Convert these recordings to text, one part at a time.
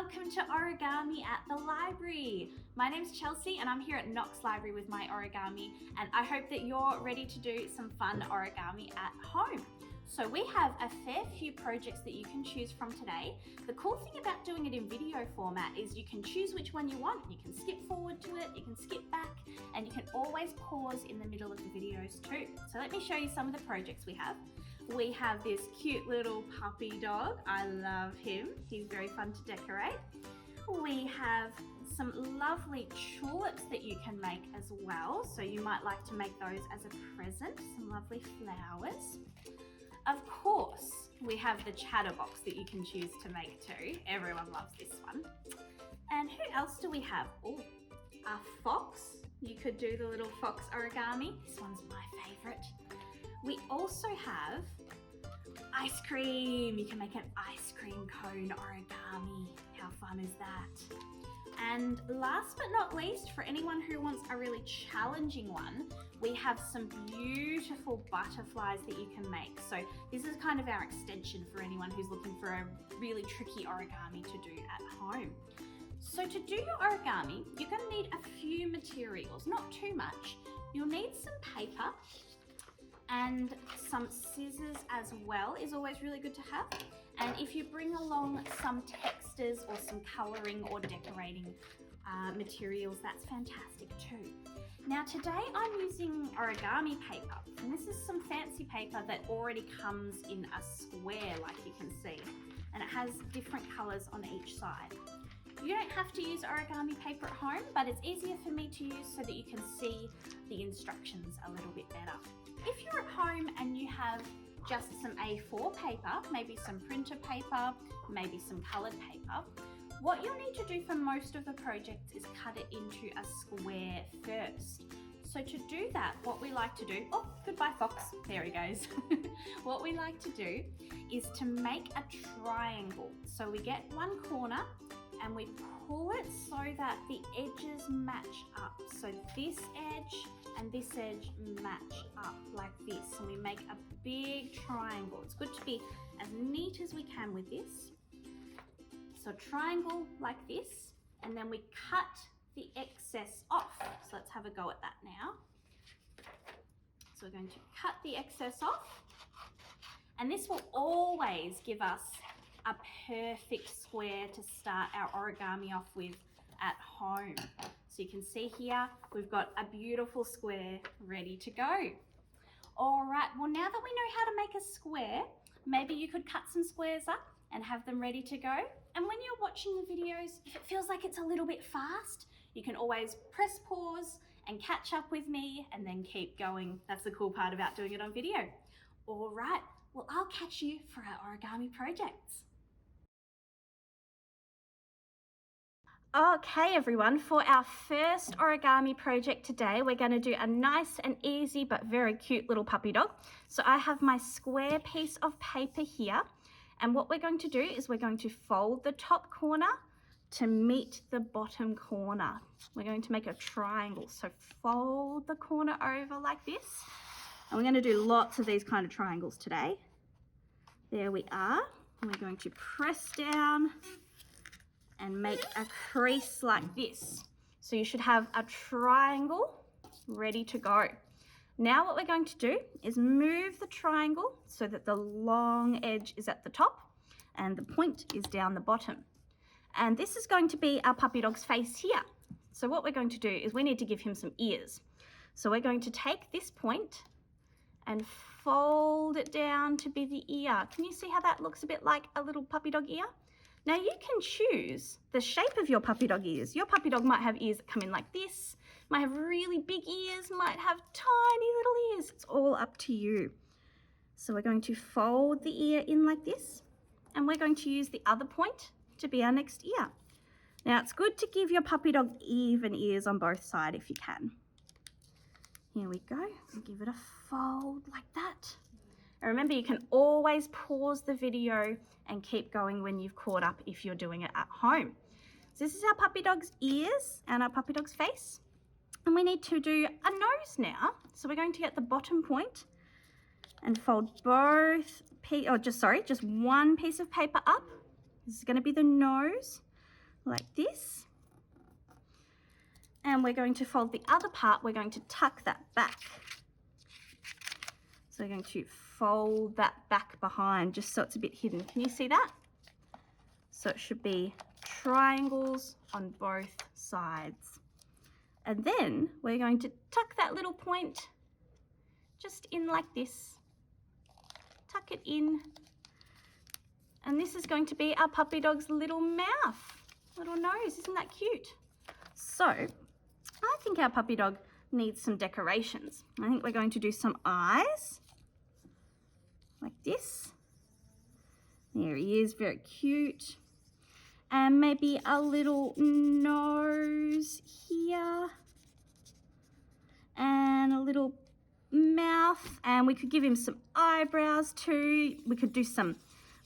welcome to Origami at the Library. My name's Chelsea and I'm here at Knox Library with my origami, and I hope that you're ready to do some fun origami at home. So we have a fair few projects that you can choose from today. The cool thing about doing it in video format is you can choose which one you want. You can skip forward to it, you can skip back, and you can always pause in the middle of the videos too. So let me show you some of the projects we have. We have this cute little puppy dog. I love him. He's very fun to decorate. We have some lovely tulips that you can make as well. So you might like to make those as a present, some lovely flowers. Of course, we have the chatterbox that you can choose to make too. Everyone loves this one. And who else do we have? Oh, a fox. You could do the little fox origami. This one's my favorite. We also have ice cream. You can make an ice cream cone origami. How fun is that? And last but not least, for anyone who wants a really challenging one, we have some beautiful butterflies that you can make. So this is kind of our extension for anyone who's looking for a really tricky origami to do at home. So to do your origami, you're going to need a few materials, not too much. You'll need some paper, and some scissors as well is always really good to have. And if you bring along some textures or some colouring or decorating materials, that's fantastic too. Now today I'm using origami paper, and this is some fancy paper that already comes in a square like you can see, and it has different colours on each side. You don't have to use origami paper at home, but it's easier for me to use so that you can see the instructions a little bit better. If you're at home and you have just some A4 paper, maybe some printer paper, maybe some coloured paper, what you'll need to do for most of the projects is cut it into a square first. So to do that, what we like to do, oh, goodbye fox, there he goes. What we like to do is to make a triangle. So we get one corner and we pull it so that the edges match up. So this edge and this edge match up like this, and we make a big triangle. It's good to be as neat as we can with this. So triangle like this, and then we cut the excess off. So let's have a go at that now. So we're going to cut the excess off, and this will always give us a perfect square to start our origami off with at home. So you can see here, we've got a beautiful square ready to go. All right, well now that we know how to make a square, maybe you could cut some squares up and have them ready to go. And when you're watching the videos, if it feels like it's a little bit fast, you can always press pause and catch up with me and then keep going. That's the cool part about doing it on video. All right, well I'll catch you for our origami projects. Okay everyone, for our first origami project today, we're going to do a nice and easy but very cute little puppy dog. So I have my square piece of paper here, and what we're going to do is we're going to fold the top corner to meet the bottom corner. We're going to make a triangle, so fold the corner over like this, and we're going to do lots of these kind of triangles today. There we are. And we're going to press down and make a crease like this. So you should have a triangle ready to go. Now what we're going to do is move the triangle so that the long edge is at the top and the point is down the bottom. And this is going to be our puppy dog's face here. So what we're going to do is we need to give him some ears. So we're going to take this point and fold it down to be the ear. Can you see how that looks a bit like a little puppy dog ear? Now you can choose the shape of your puppy dog ears. Your puppy dog might have ears that come in like this, might have really big ears, might have tiny little ears. It's all up to you. So we're going to fold the ear in like this, and we're going to use the other point to be our next ear. Now it's good to give your puppy dog even ears on both sides if you can. Here we go, and give it a fold like that. And remember, you can always pause the video and keep going when you've caught up if you're doing it at home. So this is our puppy dog's ears and our puppy dog's face. And we need to do a nose now. So we're going to get the bottom point and fold just one piece of paper up. This is going to be the nose. like this. And we're going to fold the other part, we're going to tuck that back. So we're going to fold that back behind just so it's a bit hidden. Can you see that? So it should be triangles on both sides. And then we're going to tuck that little point just in like this. Tuck it in. And this is going to be our puppy dog's little mouth, little nose. Isn't that cute? So I think our puppy dog needs some decorations. I think we're going to do some eyes like this. There he is, very cute. And maybe a little nose here and a little mouth, and we could give him some eyebrows too. We could do some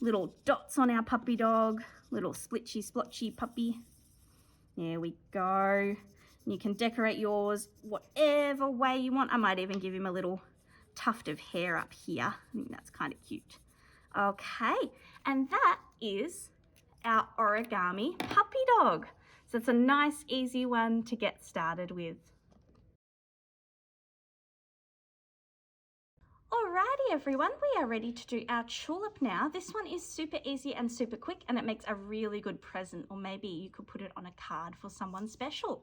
little dots on our puppy dog, little splitchy splotchy puppy. There we go. You can decorate yours whatever way you want. I might even give him a little tuft of hair up here. I think that's kind of cute. Okay, and that is our origami puppy dog. So it's a nice easy one to get started with. Alrighty everyone, we are ready to do our tulip now. This one is super easy and super quick, and it makes a really good present, or maybe you could put it on a card for someone special.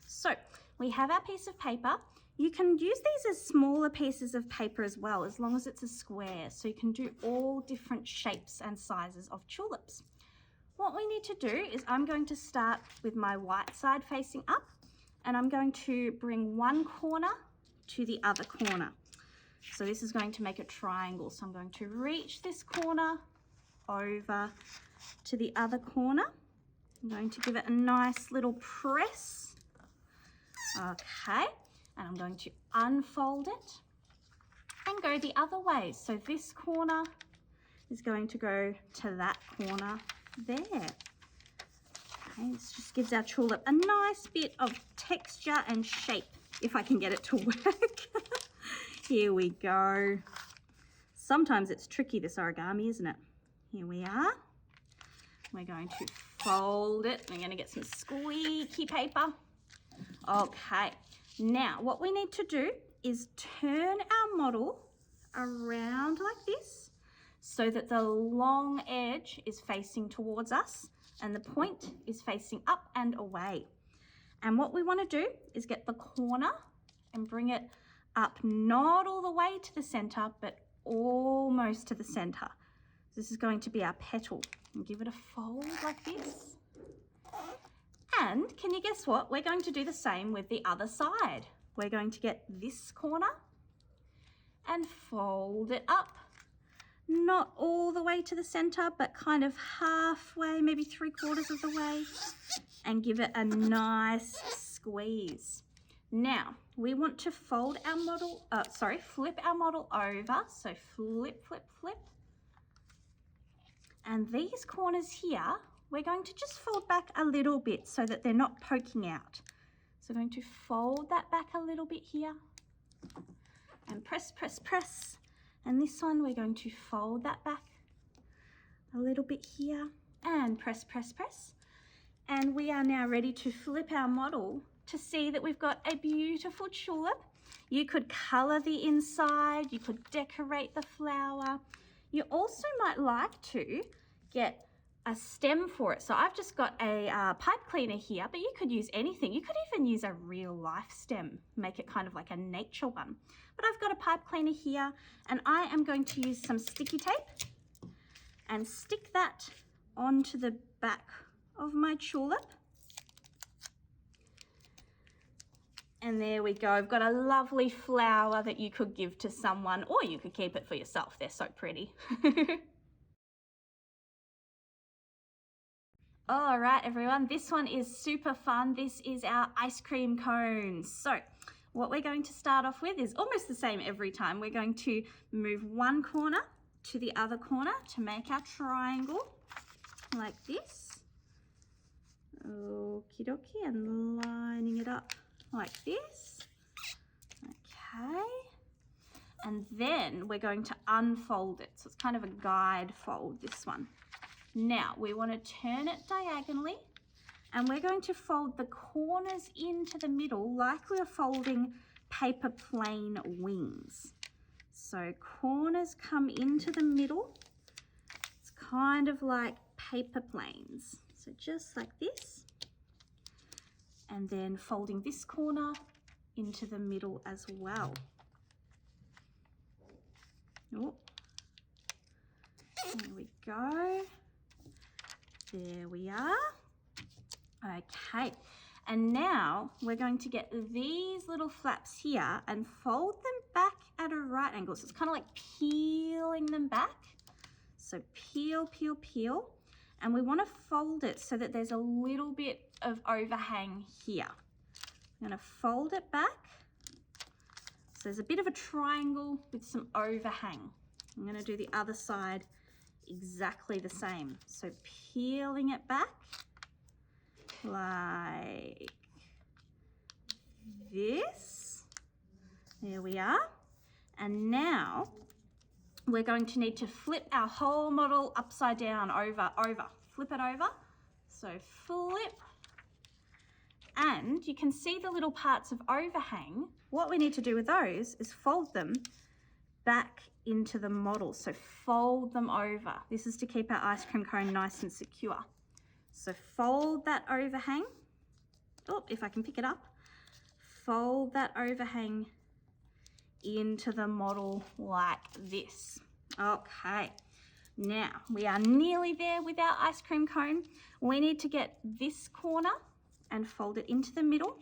So we have our piece of paper. You can use these as smaller pieces of paper as well, as long as it's a square. So you can do all different shapes and sizes of tulips. What we need to do is I'm going to start with my white side facing up, and I'm going to bring one corner to the other corner. So this is going to make a triangle. So I'm going to reach this corner over to the other corner. I'm going to give it a nice little press. Okay, and I'm going to unfold it and go the other way. So this corner is going to go to that corner there. Okay, this just gives our tulip a nice bit of texture and shape, if I can get it to work. Here we go. Sometimes it's tricky, this origami, isn't it? Here we are. We're going to fold it. We're going to get some squeaky paper. Okay, now what we need to do is turn our model around like this so that the long edge is facing towards us and the point is facing up and away. And what we want to do is get the corner and bring it up, not all the way to the center, but almost to the center. This is going to be our petal. And give it a fold like this. And can you guess what? We're going to do the same with the other side. We're going to get this corner and fold it up. Not all the way to the center, but kind of halfway, maybe 3/4 of the way, and give it a nice squeeze. Now, we want to fold our model, flip our model over. So flip, flip, flip. And these corners here, we're going to just fold back a little bit so that they're not poking out. So we're going to fold that back a little bit here and press, press, press. And this one, we're going to fold that back a little bit here and press, press, press. And we are now ready to flip our model to see that we've got a beautiful tulip. You could color the inside, you could decorate the flower. You also might like to get a stem for it. So I've just got a pipe cleaner here, but you could use anything. You could even use a real life stem, make it kind of like a nature one. But I've got a pipe cleaner here, and I am going to use some sticky tape and stick that onto the back of my tulip. And there we go. I've got a lovely flower that you could give to someone, or you could keep it for yourself. They're so pretty. All right, everyone, this one is super fun. This is our ice cream cones. So what we're going to start off with is almost the same every time. We're going to move one corner to the other corner to make our triangle like this. Okie dokie, and lining it up like this. Okay. And then we're going to unfold it. So it's kind of a guide fold, this one. Now we want to turn it diagonally and we're going to fold the corners into the middle like we're folding paper plane wings. So corners come into the middle. It's kind of like paper planes. So just like this. And then folding this corner into the middle as well. Oh. There we go. There we are. Okay, and now we're going to get these little flaps here and fold them back at a right angle. So it's kind of like peeling them back. So peel, peel, peel. And we want to fold it so that there's a little bit of overhang here. I'm going to fold it back. So there's a bit of a triangle with some overhang. I'm going to do the other side exactly the same. So peeling it back like this. There we are. And now we're going to need to flip our whole model upside down, over. Flip it over. So flip. And you can see the little parts of overhang. What we need to do with those is fold them back into the model. So fold them over. This is to keep our ice cream cone nice and secure. So fold that overhang. Oh, if I can pick it up. Fold that overhang into the model like this. Okay, now we are nearly there with our ice cream cone. We need to get this corner and fold it into the middle.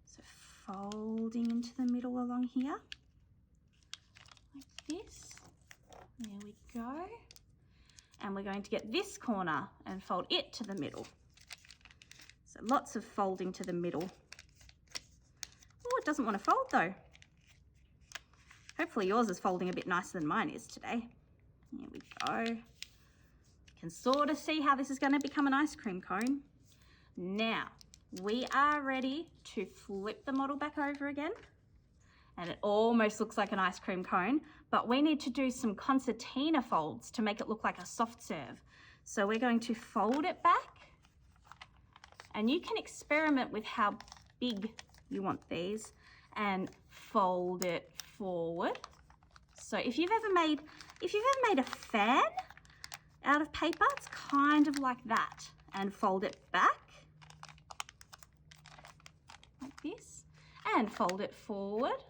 So folding into the middle along here, like this. There we go. And we're going to get this corner and fold it to the middle. So lots of folding to the middle. Oh, it doesn't want to fold though. Hopefully yours is folding a bit nicer than mine is today. Here we go. You can sort of see how this is going to become an ice cream cone. Now, we are ready to flip the model back over again. And it almost looks like an ice cream cone, but we need to do some concertina folds to make it look like a soft serve. So we're going to fold it back, and you can experiment with how big you want these and fold it forward. So if you've ever made a fan out of paper, it's kind of like that, and fold it back like this and fold it forward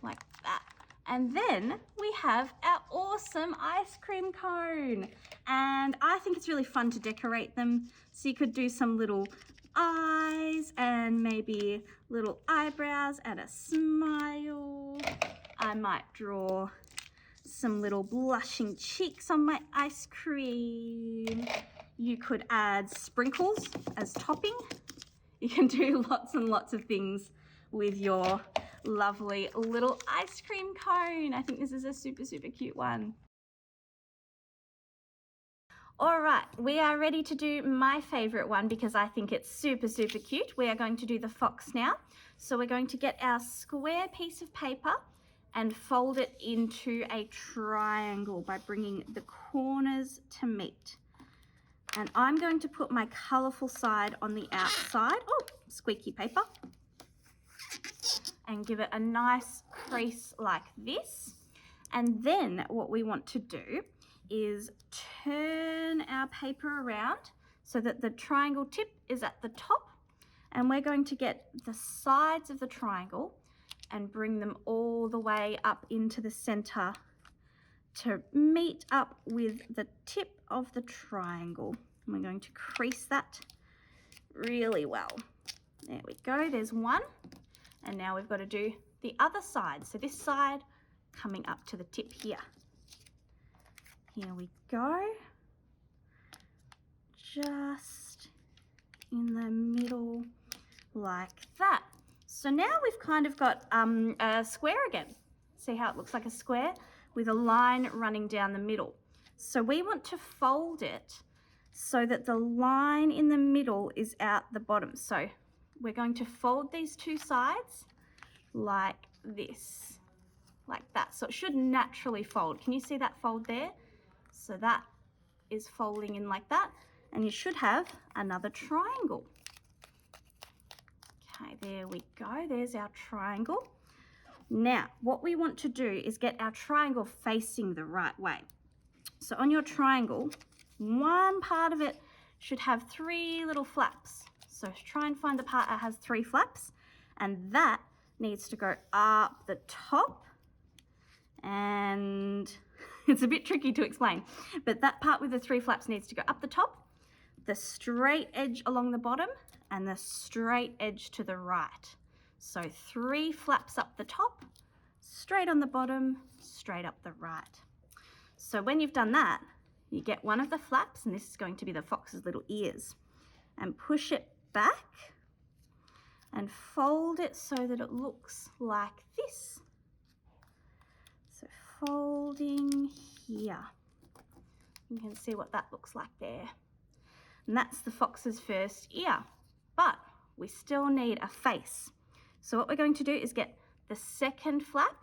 like that. And then we have our awesome ice cream cone. And I think it's really fun to decorate them. So you could do some little eyes and maybe little eyebrows and a smile. I might draw some little blushing cheeks on my ice cream. You could add sprinkles as topping. You can do lots and lots of things with your lovely little ice cream cone. I think this is a super, super cute one. All right, we are ready to do my favorite one because I think it's super, super cute. We are going to do the fox now. So we're going to get our square piece of paper and fold it into a triangle by bringing the corners to meet. And I'm going to put my colorful side on the outside. Oh, squeaky paper. And give it a nice crease like this. And then what we want to do is turn our paper around so that the triangle tip is at the top, and we're going to get the sides of the triangle and bring them all the way up into the center to meet up with the tip of the triangle. And we're going to crease that really well. There we go, there's one. And now we've got to do the other side. So this side coming up to the tip here. Here we go. Just in the middle like that. So now we've kind of got a square again. See how it looks like a square with a line running down the middle. So we want to fold it so that the line in the middle is out the bottom. So we're going to fold these two sides like this, like that. So it should naturally fold. Can you see that fold there? So that is folding in like that. and you should have another triangle. Okay, there we go. There's our triangle. Now, what we want to do is get our triangle facing the right way. So on your triangle, one part of it should have 3 little flaps. So try and find the part that has 3 flaps, and that needs to go up the top. And it's a bit tricky to explain, but that part with the 3 flaps needs to go up the top, the straight edge along the bottom, and the straight edge to the right. So 3 flaps up the top, straight on the bottom, straight up the right. So when you've done that, you get one of the flaps, and this is going to be the fox's little ears, and push it back and fold it so that it looks like this. So folding here. You can see what that looks like there. And that's the fox's first ear, but we still need a face. So what we're going to do is get the second flap,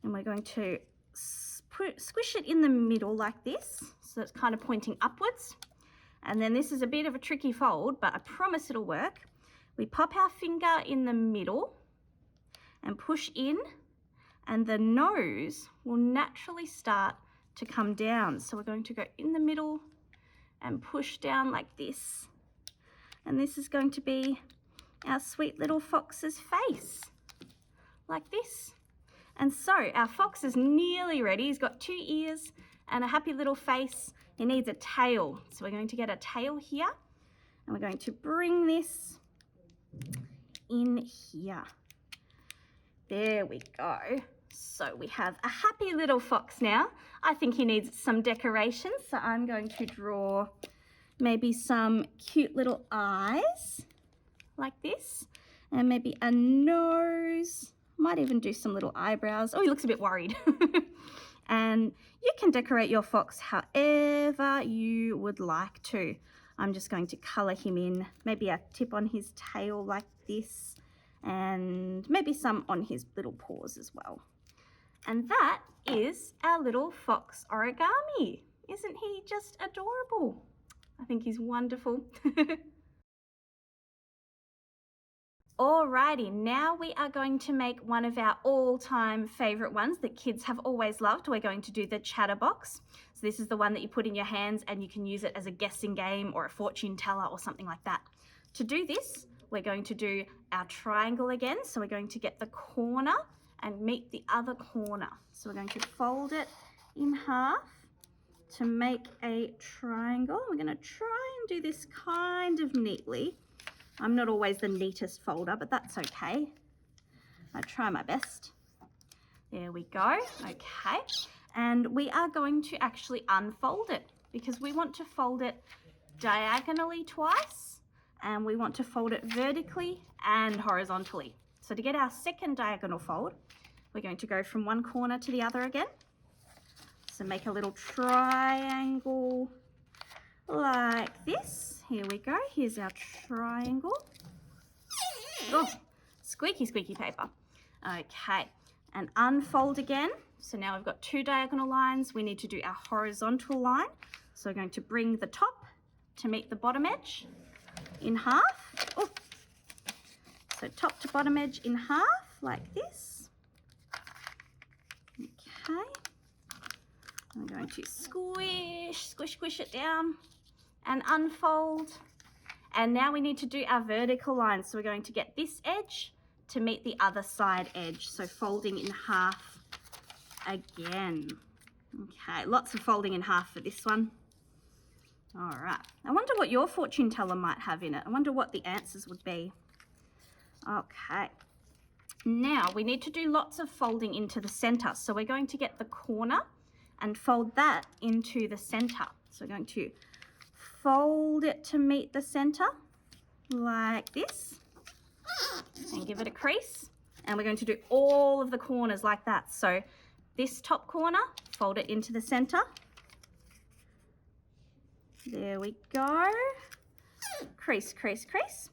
and we're going to squish it in the middle like this, so it's kind of pointing upwards. And then this is a bit of a tricky fold, but I promise it'll work. We pop our finger in the middle and push in, and the nose will naturally start to come down. So we're going to go in the middle and push down like this. And this is going to be our sweet little fox's face, like this. And so our fox is nearly ready. He's got 2 ears and a happy little face. He needs a tail. So we're going to get a tail here, and we're going to bring this in here. There we go. So we have a happy little fox now. I think he needs some decorations, so I'm going to draw maybe some cute little eyes like this, and maybe a nose. Might even do some little eyebrows. Oh, he looks a bit worried. And you can decorate your fox however you would like to. I'm just going to colour him in, maybe a tip on his tail like this, and maybe some on his little paws as well. And that is our little fox origami. Isn't he just adorable? I think he's wonderful. Alrighty, now we are going to make one of our all-time favourite ones that kids have always loved. We're going to do the Chatterbox. So this is the one that you put in your hands and you can use it as a guessing game or a fortune teller or something like that. To do this, we're going to do our triangle again. So we're going to get the corner and meet the other corner. So we're going to fold it in half to make a triangle. We're going to try and do this kind of neatly. I'm not always the neatest folder, but that's okay. I try my best. There we go. Okay. And we are going to actually unfold it because we want to fold it diagonally twice, and we want to fold it vertically and horizontally. So to get our second diagonal fold, we're going to go from one corner to the other again. So make a little triangle like this. Here we go. Here's our triangle. Oh, squeaky, squeaky paper. Okay, and unfold again. So now we've got 2 diagonal lines. We need to do our horizontal line. So we're going to bring the top to meet the bottom edge in half. Oh. So top to bottom edge in half like this. Okay. I'm going to squish it down and unfold. And now we need to do our vertical line. So we're going to get this edge to meet the other side edge. So folding in half again. Okay, lots of folding in half for this one. All right. I wonder what your fortune teller might have in it. I wonder what the answers would be. Okay. Now we need to do lots of folding into the center. So we're going to get the corner and fold that into the center. So we're going to fold it to meet the center like this and give it a crease. And we're going to do all of the corners like that. So this top corner, fold it into the center. There we go. Crease, crease, crease.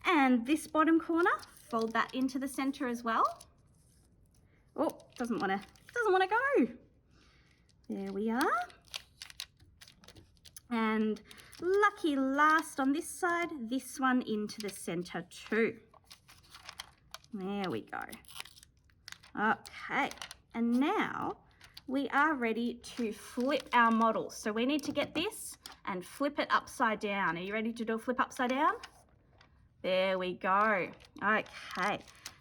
And this bottom corner, fold that into the center as well. Oh, doesn't want to go. There we are. And lucky last on this side, this one into the center too. There we go. Okay, and now we are ready to flip our model. So we need to get this and flip it upside down. Are you ready to do a flip upside down? There we go. Okay,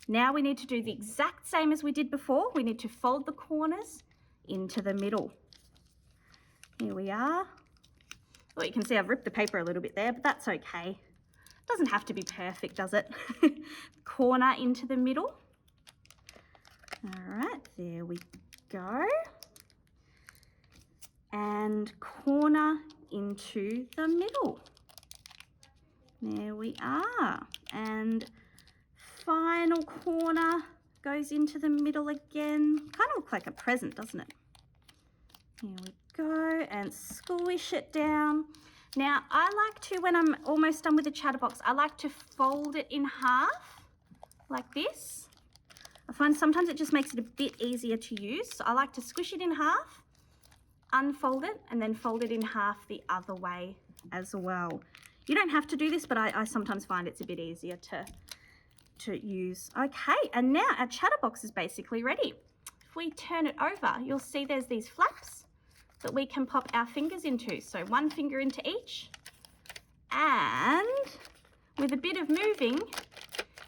now we need to do the exact same as we did before. We need to fold the corners into the middle. Here we are. Well, you can see I've ripped the paper a little bit there, but that's okay. Doesn't have to be perfect, does it? Corner into the middle. All right, there we go. And corner into the middle. There we are. And final corner goes into the middle again. Kind of looks like a present, doesn't it? Here we go, and squish it down. Now, I like to, when I'm almost done with the chatterbox, I like to fold it in half, like this. I find sometimes it just makes it a bit easier to use. So I like to squish it in half, unfold it, and then fold it in half the other way as well. You don't have to do this, but I sometimes find it's a bit easier to use. Okay, and now our chatterbox is basically ready. If we turn it over, you'll see there's these flaps that we can pop our fingers into. So one finger into each, and with a bit of moving,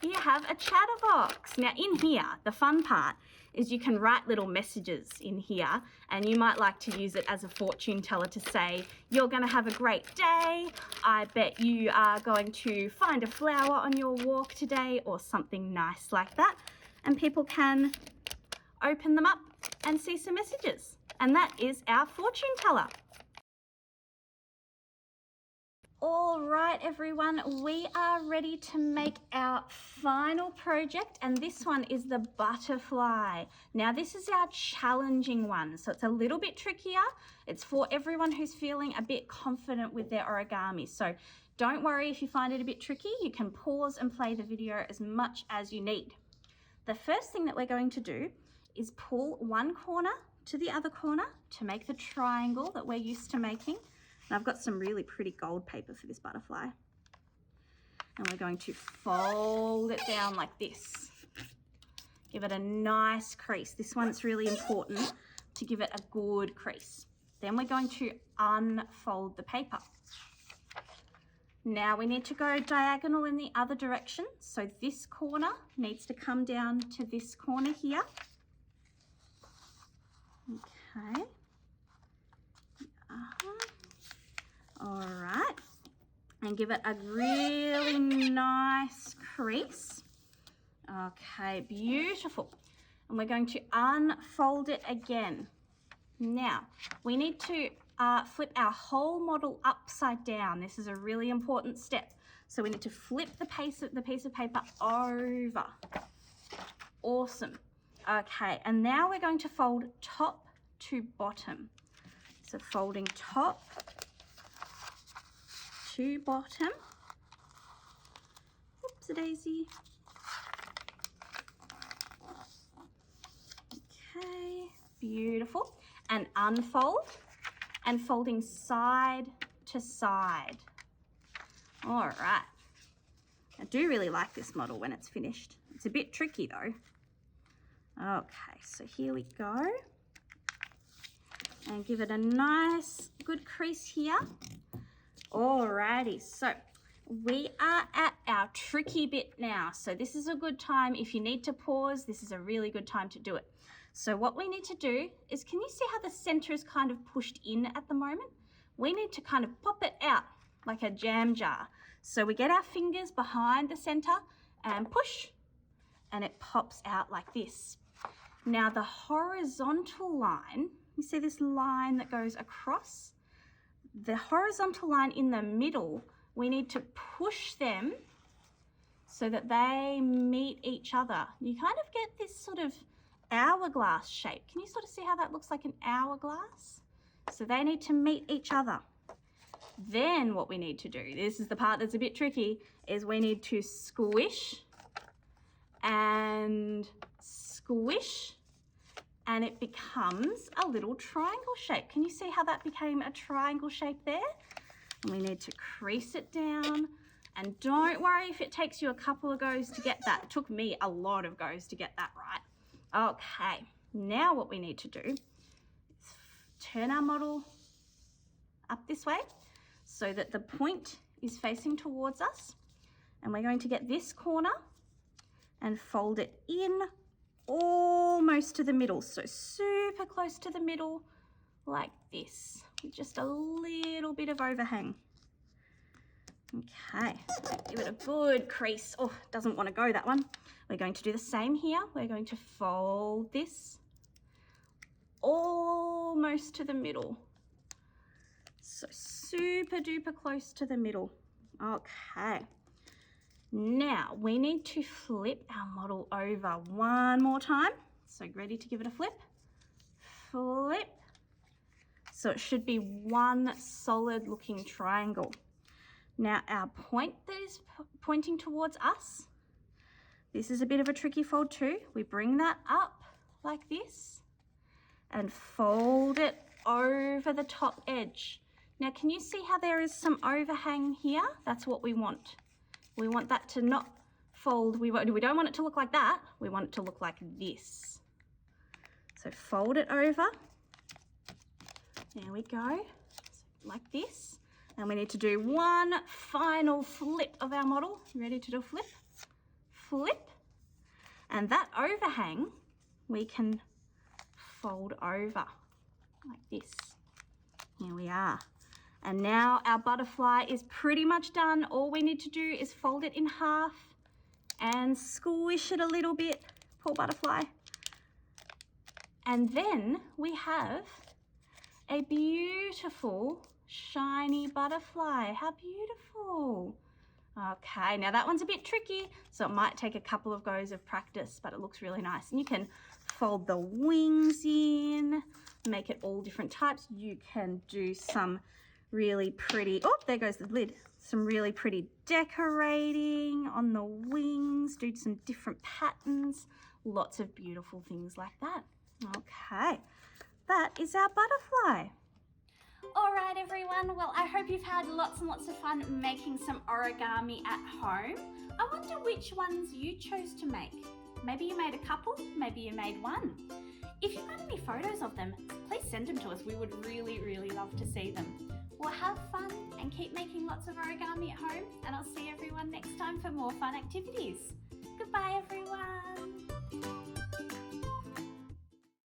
you have a chatterbox. Now in here, the fun part is you can write little messages in here, and you might like to use it as a fortune teller to say, you're gonna have a great day, I bet you are going to find a flower on your walk today, or something nice like that. And people can open them up and see some messages. And that is our fortune teller. All right, everyone, we are ready to make our final project, and this one is the butterfly. Now, this is our challenging one, so it's a little bit trickier. It's for everyone who's feeling a bit confident with their origami. So don't worry if you find it a bit tricky. You can pause and play the video as much as you need. The first thing that we're going to do is pull one corner to the other corner to make the triangle that we're used to making. And I've got some really pretty gold paper for this butterfly. And we're going to fold it down like this. Give it a nice crease. This one's really important to give it a good crease. Then we're going to unfold the paper. Now we need to go diagonal in the other direction. So this corner needs to come down to this corner here. Okay. All right. And give it a really nice crease. Okay, beautiful. And we're going to unfold it again. Now, we need to flip our whole model upside down. This is a really important step. So we need to flip the piece of paper over. Awesome. Okay, and now we're going to fold top to bottom. So folding top to bottom. Oops-a-daisy. Okay, beautiful. And unfold, and folding side to side. All right. I do really like this model when it's finished. It's a bit tricky though. Okay, so here we go. And give it a nice good crease here. Alrighty, so we are at our tricky bit now. So this is a good time. If you need to pause, this is a really good time to do it. So what we need to do is, can you see how the center is kind of pushed in at the moment? We need to kind of pop it out like a jam jar. So we get our fingers behind the center and push, and it pops out like this. Now the horizontal line, you see this line that goes across? The horizontal line in the middle, we need to push them so that they meet each other. You kind of get this sort of hourglass shape. Can you sort of see how that looks like an hourglass? So they need to meet each other. Then what we need to do, this is the part that's a bit tricky, is we need to squish and squish, and it becomes a little triangle shape. Can you see how that became a triangle shape there? And we need to crease it down. And don't worry if it takes you a couple of goes to get that. It took me a lot of goes to get that right. Okay, now what we need to do is turn our model up this way so that the point is facing towards us. And we're going to get this corner and fold it in almost to the middle. So super close to the middle like this, with just a little bit of overhang. Okay, give it a good crease. Oh, doesn't want to go, that one. We're going to do the same here. We're going to fold this almost to the middle. So super duper close to the middle. Okay. Now we need to flip our model over one more time. So ready to give it a flip? Flip. So it should be one solid looking triangle. Now our point that is pointing towards us, this is a bit of a tricky fold too. We bring that up like this and fold it over the top edge. Now can you see how there is some overhang here? That's what we want. We want that to not fold. We don't want it to look like that. We want it to look like this. So fold it over. There we go, like this. And we need to do one final flip of our model. Ready to do a flip? Flip. And that overhang, we can fold over like this. Here we are. And now our butterfly is pretty much done. All we need to do is fold it in half and squish it a little bit. Poor butterfly. And then we have a beautiful shiny butterfly. How beautiful. Okay, now that one's a bit tricky, so it might take a couple of goes of practice, but it looks really nice. And you can fold the wings in, make it all different types. You can do some really pretty, oh, there goes the lid. Some really pretty decorating on the wings, do some different patterns, lots of beautiful things like that. Okay, that is our butterfly. All right, everyone. Well, I hope you've had lots and lots of fun making some origami at home. I wonder which ones you chose to make. Maybe you made a couple, maybe you made one. If you've got any photos of them, please send them to us. We would really, really love to see them. Well, have fun and keep making lots of origami at home, and I'll see everyone next time for more fun activities. Goodbye, everyone.